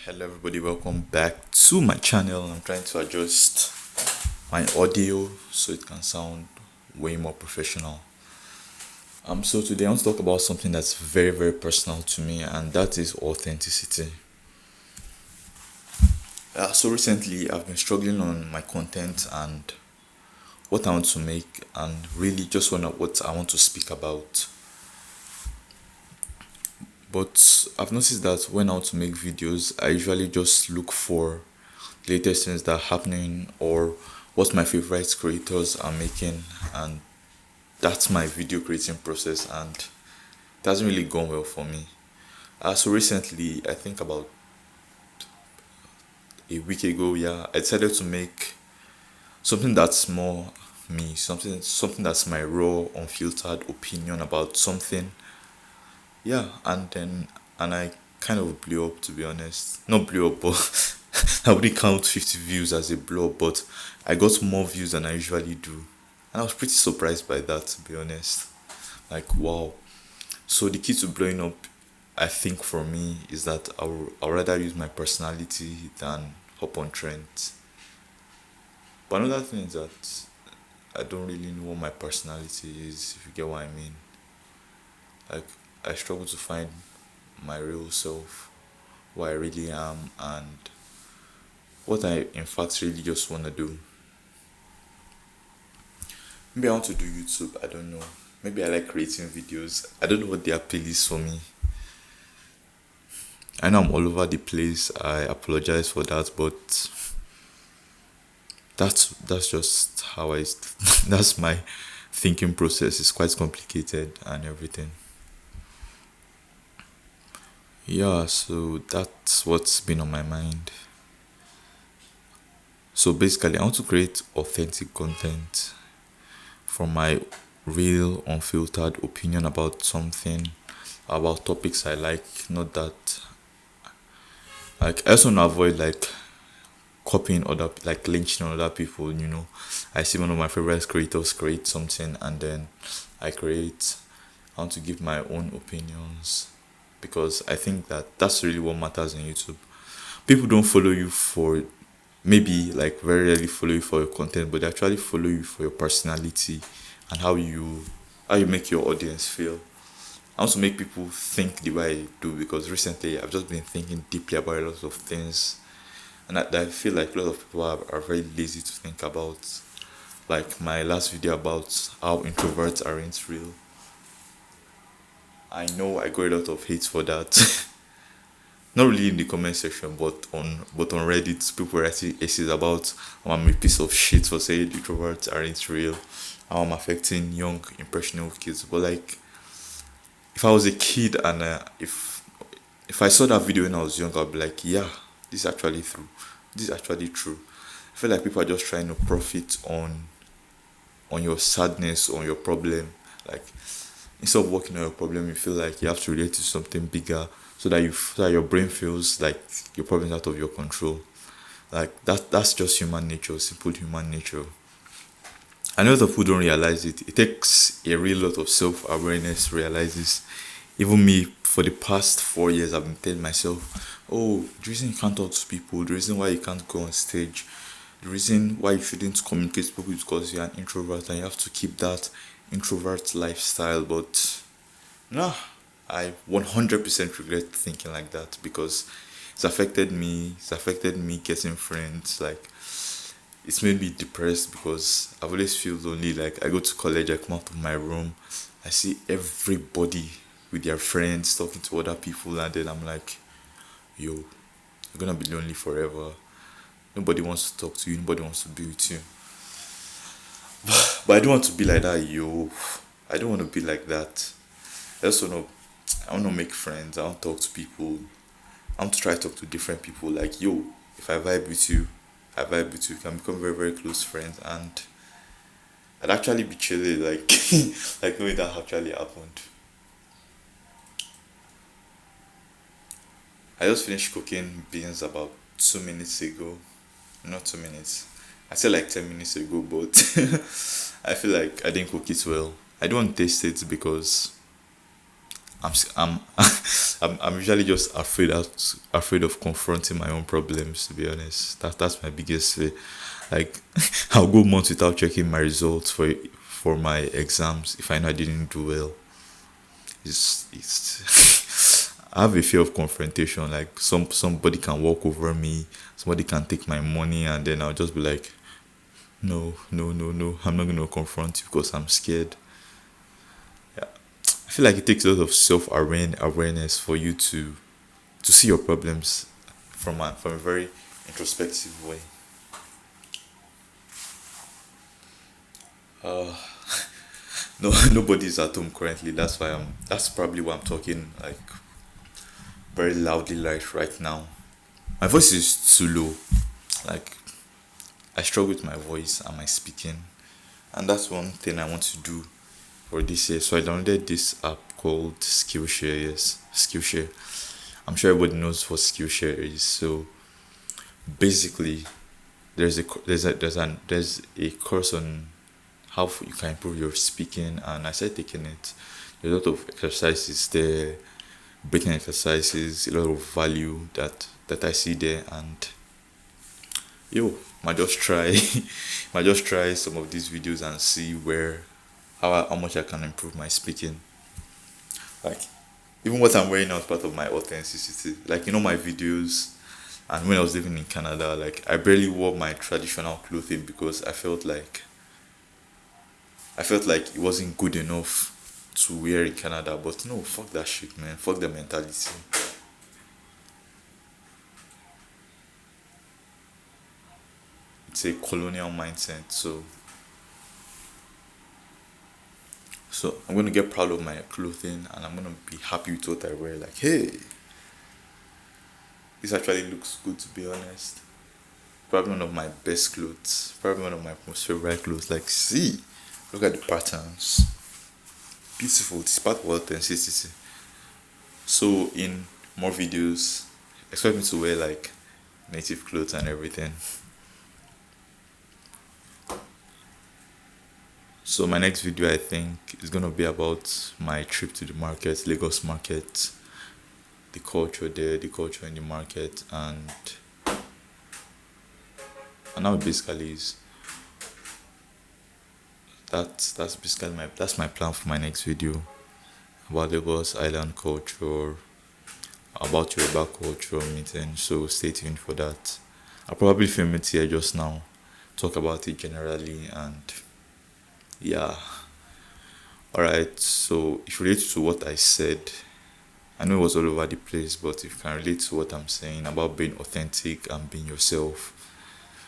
Hello everybody, welcome back to my channel. I'm trying to adjust my audio so it can sound way more professional. So today I want to talk about something that's very personal to me, and that is authenticity. So recently I've been struggling on my content and what I want to make, and really just what I want to speak about. But I've noticed that when I want to make videos, I usually just look for latest things that are happening or what my favorite creators are making, and that's my video creating process, and it hasn't really gone well for me. So recently, I think about a week ago, yeah, I decided to make something that's more me, something that's my raw, unfiltered opinion about something. Yeah, and I kind of blew up, to be honest. Not blew up, but I wouldn't count 50 views as a blow up, but I got more views than I usually do. And I was pretty surprised by that, to be honest. Like, wow. So the key to blowing up, I think for me, is that I'll rather use my personality than hop on trends. But another thing is that I don't really know what my personality is, if you get what I mean. Like, I struggle to find my real self, who I really am, and what I in fact really just want to do. Maybe I want to do YouTube, I don't know. Maybe I like creating videos. I don't know what the appeal is for me. I know I'm all over the place. I apologize for that, but that's just how I that's my thinking process. It's quite complicated and everything. Yeah, so that's what's been on my mind. So basically, I want to create authentic content from my real, unfiltered opinion about something, about topics I like. Not that, like, I also want to avoid like copying other, like lynching on other people. I see one of my favorite creators create something, and then I create. I want to give my own opinions because I think that that's really what matters in YouTube. People don't follow you for, maybe like very rarely follow you for your content, but they actually follow you for your personality and how you make your audience feel. I want to make people think the way I do, because recently I've just been thinking deeply about a lot of things, and I feel like a lot of people are very lazy to think about. Like my last video about how introverts aren't real. I know I got a lot of hate for that. Not really in the comment section, but on Reddit, people were writing essays about how I'm a piece of shit for saying introverts aren't real, how I'm affecting young impressionable kids. But like, if I was a kid and if I saw that video when I was young, I'd be like, yeah, this is actually true. This is actually true. I feel like people are just trying to profit on your sadness, on your problem. Like, instead of working on your problem, you feel like you have to relate to something bigger, so that your brain feels like your problem is out of your control. Like that's just human nature, simple human nature. I know that people don't realize it. It takes a real lot of self-awareness to realize this. Even me, for the past 4 years, I've been telling myself, oh, the reason you can't talk to people, the reason why you can't go on stage, the reason why you shouldn't communicate with people is because you're an introvert and you have to keep that introvert lifestyle. But nah, I 100% regret thinking like that, because it's affected me getting friends. Like, it's made me depressed because I've always feel lonely. Like, I go to college, I come out of my room, I see everybody with their friends talking to other people, and then I'm like, yo, you're gonna be lonely forever. Nobody wants to talk to you, nobody wants to be with you. But I don't want to be like that, yo. I don't want to be like that. I want to make friends. I want to talk to people. I want to try to talk to different people. Like, yo, if I vibe with you, I vibe with you. We can become very close friends, and I'd actually be chilling, like, like knowing that actually happened. I just finished cooking beans about 2 minutes ago. Not 2 minutes. I said like 10 minutes ago, but I feel like I didn't cook it well. I don't want to taste it because I'm I'm usually just afraid of confronting my own problems. To be honest, that's my biggest fear. Like, I'll go months without checking my results for my exams if I know I didn't do well. It's I have a fear of confrontation. Like, somebody can walk over me, somebody can take my money, and then I'll just be like, no, no, no, no, I'm not gonna confront you because I'm scared. Yeah. I feel like it takes a lot of awareness for you to see your problems from a very introspective way. No, nobody's at home currently. That's why I'm. That's probably why I'm talking like very loudly right now. My voice is too low. Like, I struggle with my voice and my speaking, and that's one thing I want to do for this year. So I downloaded this app called Skillshare. Yes, Skillshare. I'm sure everybody knows what Skillshare is. So basically, there's a course on how you can improve your speaking, and I started taking it. There's a lot of exercises there, breaking exercises, a lot of value that I see there, and yo, might just try, might just try some of these videos and see how much I can improve my speaking. Like, even what I'm wearing now is part of my authenticity. Like, my videos, and when I was living in Canada, like, I barely wore my traditional clothing because I felt like it wasn't good enough to wear in Canada. But no, fuck that shit, man. Fuck the mentality. It's a colonial mindset. So I'm gonna get proud of my clothing, and I'm gonna be happy with what I wear. Like, hey, this actually looks good, to be honest. Probably one of my best clothes. Probably one of my most favorite clothes. Like, see, look at the patterns. Beautiful. It's part of authenticity. So in more videos, expect me to wear like native clothes and everything. So my next video, I think, is gonna be about my trip to the market, Lagos market, the culture there, the culture in the market, and how it basically is. That's basically my plan for my next video about Lagos Island culture, about Yoruba culture meeting. So stay tuned for that. I'll probably film it here just now, talk about it generally, and yeah. Alright, so if you relate to what I said, I know it was all over the place, but if you can relate to what I'm saying about being authentic and being yourself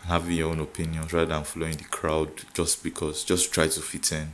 and having your own opinions rather than following the crowd just try to fit in.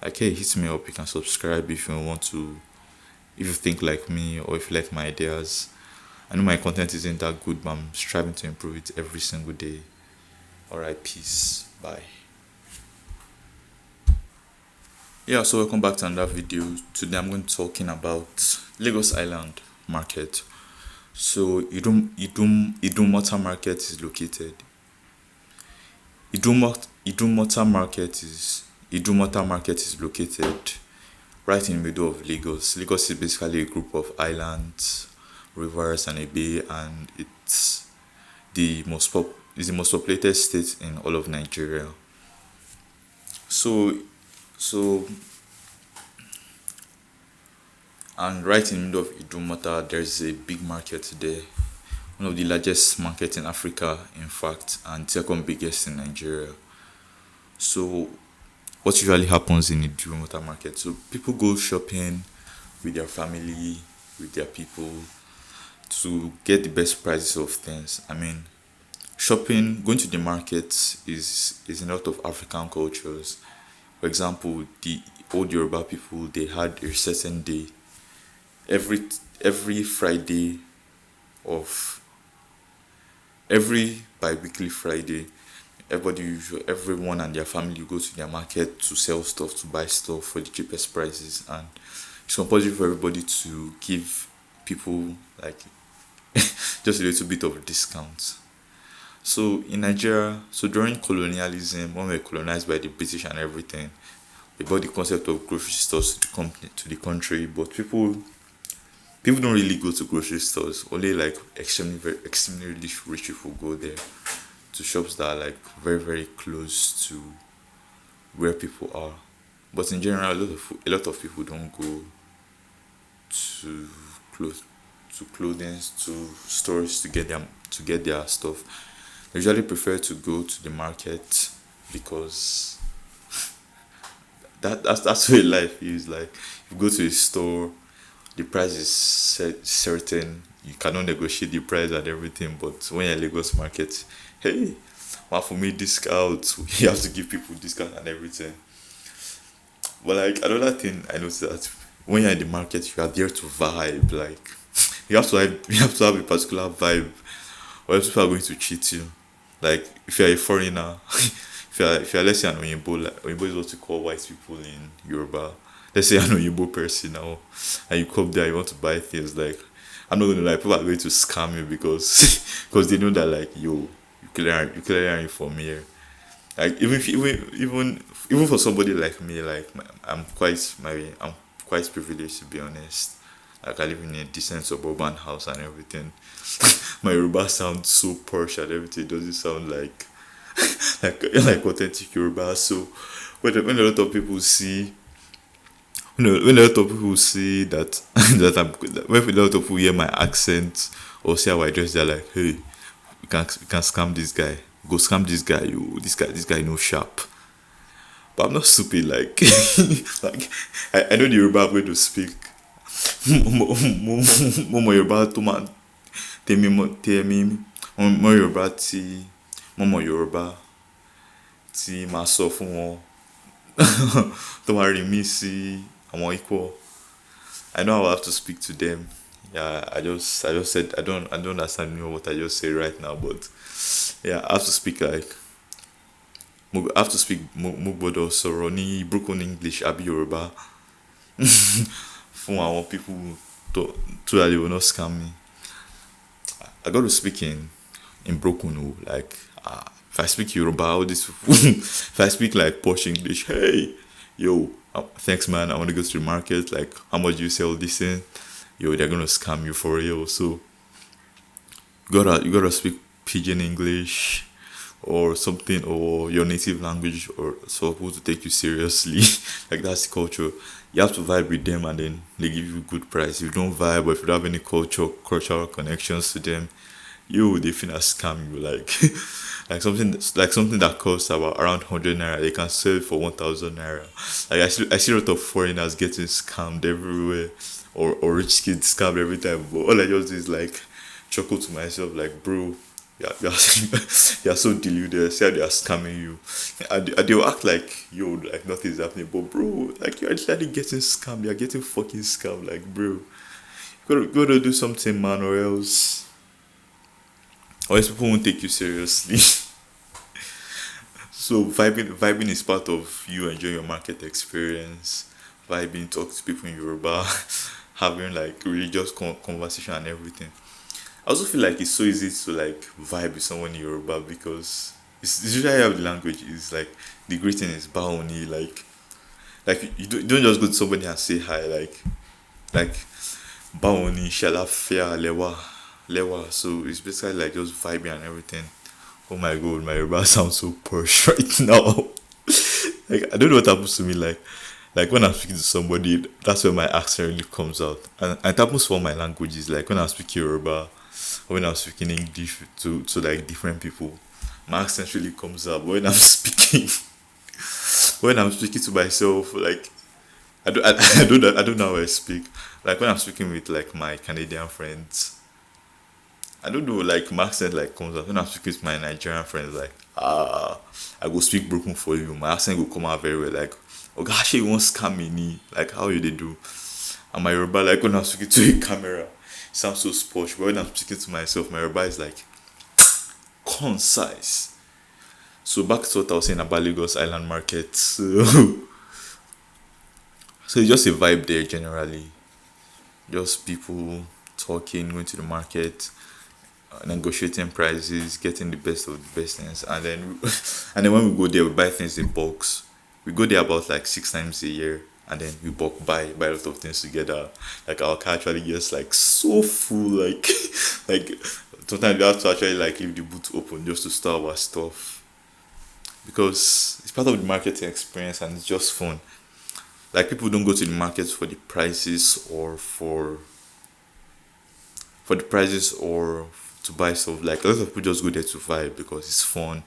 Like, hey, hit me up. You can subscribe if you want to, if you think like me or if you like my ideas. I know my content isn't that good, but I'm striving to improve it every single day. Alright, peace. Bye. Yeah, so welcome back to another video. Today I'm going to be talking about Lagos Island Market. So Idumota Market is located. Idumota Market is located right in the middle of Lagos. Lagos is basically a group of islands, rivers, and a bay, and it's the most populated state in all of Nigeria. So so and right in the middle of Idumota, there's a big market there, one of the largest markets in Africa, in fact, and second biggest in Nigeria. So what usually happens in the Idumota market? So people go shopping with their family, with their people, to get the best prices of things. I mean, going to the market is in a lot of African cultures. For example, the old Yoruba people, they had a certain day every every Friday of every bi-weekly Friday. Everyone and their family go to their market to sell stuff, to buy stuff for the cheapest prices, and it's compulsory for everybody to give people like just a little bit of a discount. So in Nigeria, so during colonialism, when we were colonized by the British and everything, about the concept of grocery stores to the company to the country, but people don't really go to grocery stores. Only like extremely rich people go there to shops that are like very close to where people are. But in general, a lot of people don't go to clothes to clothing to stores to get their stuff. They usually prefer to go to the market because that's where life is. Like you go to a store, the price is certain. You cannot negotiate the price and everything. But when you're in Lagos market, hey, one for me discount. You have to give people discount and everything. But like another thing I noticed that when you're in the market, you are there to vibe. Like you have to have a particular vibe, or else people are going to cheat you. Like if you're a foreigner, if you're let's say an Oyinbo, like Oyinbo is what we call white people in Yoruba. Let's say an Oyinbo person now, and you come there, you want to buy things. Like I'm not gonna lie, people are going to scam you because because they know that like yo, you clearly aren't from here. Like even for somebody like me, like I'm quite privileged to be honest. Like I live in a decent suburban house and everything. My Yoruba sounds so posh and everything. It doesn't sound like authentic Yoruba. So when a lot of people see when a lot of people see that when a lot of people hear my accent or see how I dress, they're like, hey, we can scam this guy. Go scam this guy. You this guy no sharp. But I'm not stupid. Like like I know the Yoruba way to speak. Mo Yoruba tó máa tèmi mo Yoruba mo Yoruba tí máa sọ fún wọn tó máa rí mi sí àwọn equal. I know I will have to speak to them. Yeah, I just said I don't understand what I just said right now, but yeah, I have to speak like I have to speak mo gbọ́dọ̀ sọ̀rọ̀ ní broken English àbí Yoruba fún àwọn people to that they will not scam me. I got to speak in broken like if I speak Yoruba, all these people, if I speak like posh English, hey, yo, thanks man, I want to go to the market. Like, how much do you sell this thing? Yo, they're gonna scam you for real. So you gotta speak pidgin English or something or your native language or so people to take you seriously. Like that's the culture. You have to vibe with them and then they give you good price. If you don't vibe or if you don't have any cultural connections to them, you they finna scam you like like something that costs about around 100 naira. They can sell it for 1,000 naira. Like I see a lot of foreigners getting scammed everywhere or rich kids scammed every time. But all I just do is like chuckle to myself like bro, you're you're so deluded. See how they are scamming you, and they'll act like yo, like nothing's happening. But bro, like you're actually getting scammed. You're getting fucking scammed. Like bro, you gotta do something, man, or else people won't take you seriously. So vibing is part of you enjoying your market experience. Vibing, talk to people in Yoruba, having like religious conversation and everything. I also feel like it's so easy to like vibe with someone in Yoruba because it's usually how the language is like the greeting is baoni like you don't just go to somebody and say hi like baoni shalafia lewa so it's basically like just vibing and everything. Oh my god, my Yoruba sounds so posh right now. Like I don't know what happens to me like when I'm speaking to somebody, that's where my accent really comes out. And it happens for all my languages. Like when I'm speaking Yoruba, or when I'm speaking English to like different people, my accent really comes out. But when I'm speaking, when I'm speaking to myself, like I don't know how I speak. Like when I'm speaking with like my Canadian friends, I don't know, like my accent like comes out when I'm speaking with my Nigerian friends, like I go speak broken for you. My accent will come out very well, like oh gosh, you won't scam me, ni. Like how you they do? And my Yoruba, like when I'm speaking to a camera, it sounds so posh. But when I'm speaking to myself, my Yoruba is like concise. So back to what I was saying about Lagos Island Market. So it's just a vibe there generally. Just people talking, going to the market, negotiating prices, getting the best of the best things, and then and then when we go there, we buy things in bulks. We go there about like 6 times a year, and then we buy a lot of things together. Like our car actually gets like so full, like like sometimes we have to actually like leave the boot open just to store our stuff, because it's part of the marketing experience and it's just fun. Like people don't go to the market for the prices or for the prices or to buy stuff. Like a lot of people just go there to vibe because it's fun.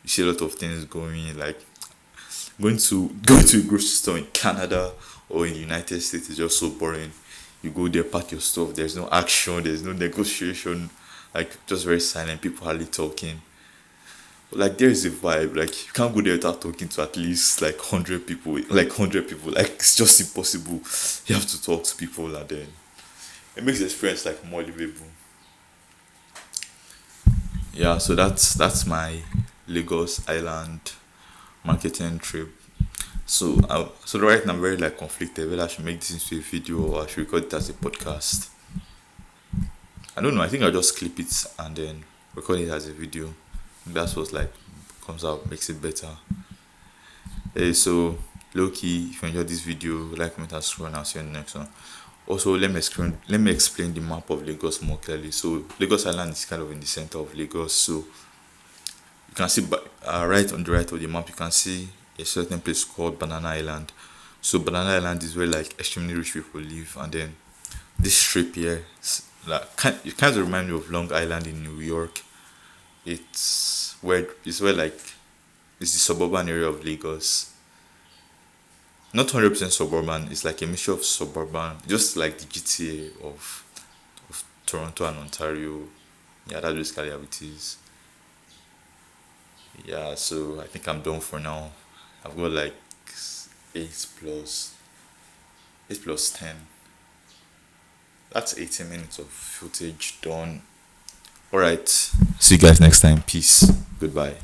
You see a lot of things going, like going to a grocery store in Canada or in the United States is just so boring. You go there, pack your stuff. There's no action. There's no negotiation. Like just very silent. People hardly talking. But like there is a vibe. Like you can't go there without talking to at least like 100 people. Like 100 people. Like it's just impossible. You have to talk to people, and then it makes the experience like more livable. Yeah. So that's my Lagos Island marketing trip. So right now I'm very like conflicted whether I should make this into a video or I should record it as a podcast. I don't know. I think I'll just clip it and then record it as a video. That's what like comes out makes it better. Hey, so low key, if you enjoyed this video, like, comment, and subscribe, and I'll see you in the next one. Also, let me explain the map of Lagos more clearly. So Lagos Island is kind of in the center of Lagos. So you can see right on the right of the map, you can see a certain place called Banana Island. So Banana Island is where like extremely rich people live, and then this strip here, it kind of remind me of Long Island in New York. It's where like it's the suburban area of Lagos. Not 100% suburban. It's like a mixture of suburban, just like the GTA of Toronto and Ontario. Yeah, that's basically how it is. Yeah, so I think I'm done for now. I've got like 8 plus 10. That's 18 minutes of footage done. All right. See you guys next time. Peace. Goodbye.